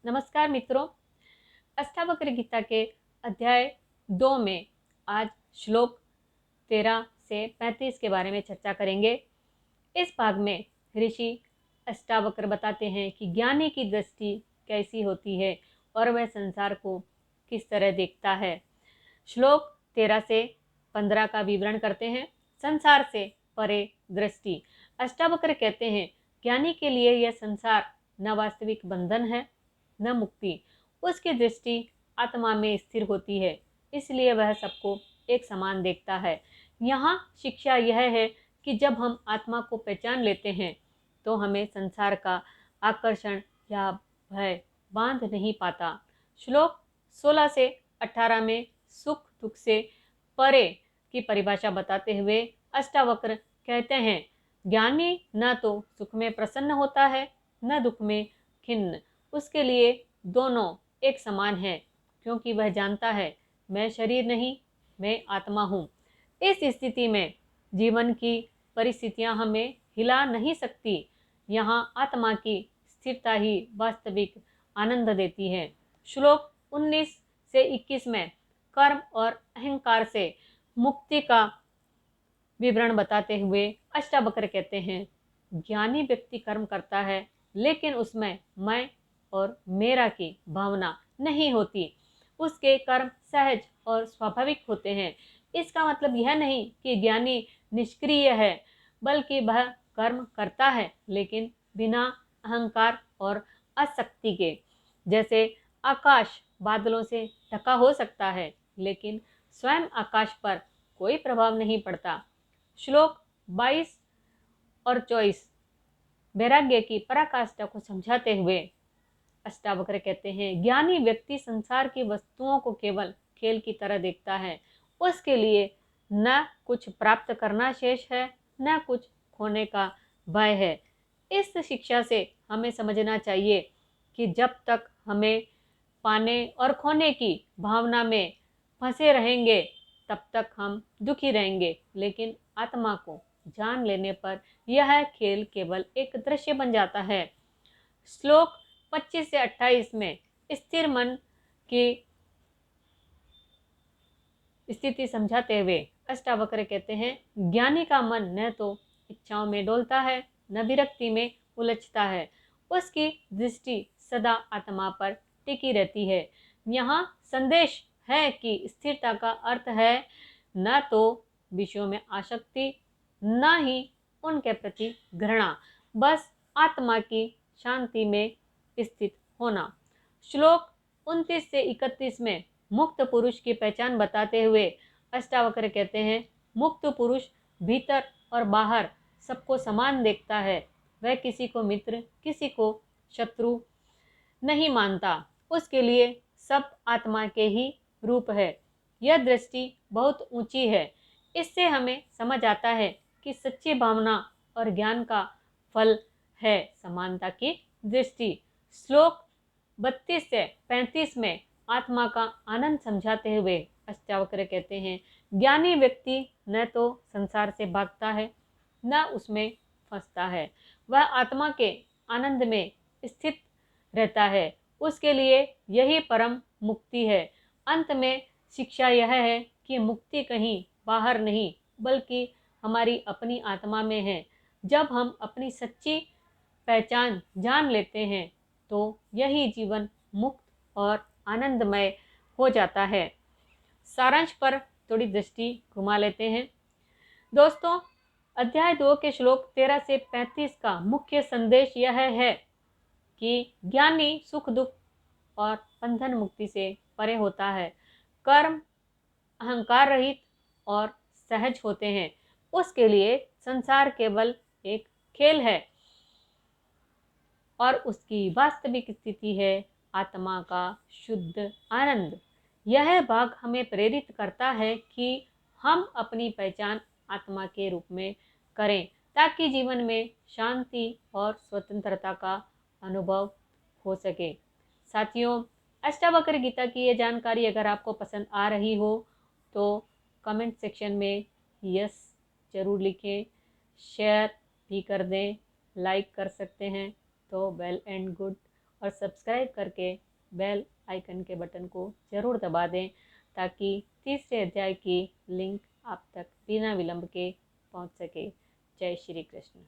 नमस्कार मित्रों, अष्टावक्र गीता के अध्याय 2 में आज श्लोक 13 से 35 के बारे में चर्चा करेंगे। इस भाग में ऋषि अष्टावक्र बताते हैं कि ज्ञानी की दृष्टि कैसी होती है और वह संसार को किस तरह देखता है। श्लोक 13 से 15 का विवरण करते हैं। संसार से परे दृष्टि। अष्टावक्र कहते हैं, ज्ञानी के लिए यह संसार न वास्तविक बंधन है न मुक्ति। उसकी दृष्टि आत्मा में स्थिर होती है, इसलिए वह सबको एक समान देखता है। यहाँ शिक्षा यह है कि जब हम आत्मा को पहचान लेते हैं तो हमें संसार का आकर्षण या भय बांध नहीं पाता। श्लोक 16 से 18 में सुख दुख से परे की परिभाषा बताते हुए अष्टावक्र कहते हैं, ज्ञानी न तो सुख में प्रसन्न होता है न दुख में खिन्न। उसके लिए दोनों एक समान है, क्योंकि वह जानता है मैं शरीर नहीं, मैं आत्मा हूँ। इस स्थिति में जीवन की परिस्थितियाँ हमें हिला नहीं सकती। यहाँ आत्मा की स्थिरता ही वास्तविक आनंद देती है। श्लोक 19 से 21 में कर्म और अहंकार से मुक्ति का विवरण बताते हुए अष्टावक्र कहते हैं, ज्ञानी व्यक्ति कर्म करता है लेकिन उसमें मैं और मेरा की भावना नहीं होती। उसके कर्म सहज और स्वाभाविक होते हैं। इसका मतलब यह नहीं कि ज्ञानी निष्क्रिय है, बल्कि वह कर्म करता है लेकिन बिना अहंकार और आसक्ति के। जैसे आकाश बादलों से ढका हो सकता है लेकिन स्वयं आकाश पर कोई प्रभाव नहीं पड़ता। श्लोक 22 और 24 वैराग्य की पराकाष्ठा को समझाते हुए अष्टावक्र कहते हैं, ज्ञानी व्यक्ति संसार की वस्तुओं को केवल खेल की तरह देखता है। उसके लिए न कुछ प्राप्त करना शेष है न कुछ खोने का भय है। इस शिक्षा से हमें समझना चाहिए कि जब तक हमें पाने और खोने की भावना में फंसे रहेंगे तब तक हम दुखी रहेंगे, लेकिन आत्मा को जान लेने पर यह खेल केवल एक दृश्य बन जाता है। श्लोक 25 से 28 में स्थिर मन की स्थिति समझाते हुए अष्टावक्र कहते हैं, ज्ञानी का मन न तो इच्छाओं में डोलता है न विरक्ति में उलझता है। उसकी दृष्टि सदा आत्मा पर टिकी रहती है। यहाँ संदेश है कि स्थिरता का अर्थ है न तो विषयों में आसक्ति न ही उनके प्रति घृणा, बस आत्मा की शांति में स्थित होना। श्लोक 29 से 31 में मुक्त पुरुष की पहचान बताते हुए अष्टावक्र कहते हैं, मुक्त पुरुष भीतर और बाहर सबको समान देखता है। वह किसी को मित्र किसी को शत्रु नहीं मानता। उसके लिए सब आत्मा के ही रूप है। यह दृष्टि बहुत ऊंची है। इससे हमें समझ आता है कि सच्ची भावना और ज्ञान का फल है समानता की दृष्टि। श्लोक 32 से 35 में आत्मा का आनंद समझाते हुए अष्टावक्र कहते हैं, ज्ञानी व्यक्ति न तो संसार से भागता है न उसमें फंसता है। वह आत्मा के आनंद में स्थित रहता है। उसके लिए यही परम मुक्ति है। अंत में शिक्षा यह है कि मुक्ति कहीं बाहर नहीं बल्कि हमारी अपनी आत्मा में है। जब हम अपनी सच्ची पहचान जान लेते हैं तो यही जीवन मुक्त और आनंदमय हो जाता है। सारांश पर थोड़ी दृष्टि घुमा लेते हैं। दोस्तों, अध्याय 2 के श्लोक 13 से 35 का मुख्य संदेश यह है कि ज्ञानी सुख दुख और बंधन मुक्ति से परे होता है। कर्म अहंकार रहित और सहज होते हैं। उसके लिए संसार केवल एक खेल है और उसकी वास्तविक स्थिति है आत्मा का शुद्ध आनंद। यह भाग हमें प्रेरित करता है कि हम अपनी पहचान आत्मा के रूप में करें ताकि जीवन में शांति और स्वतंत्रता का अनुभव हो सके। साथियों, अष्टावक्र गीता की ये जानकारी अगर आपको पसंद आ रही हो तो कमेंट सेक्शन में यस जरूर लिखें, शेयर भी कर दें, लाइक कर सकते हैं तो वेल एंड गुड। और सब्सक्राइब करके बेल आइकन के बटन को ज़रूर दबा दें ताकि तीसरे अध्याय की लिंक आप तक बिना विलंब के पहुंच सके। जय श्री कृष्ण।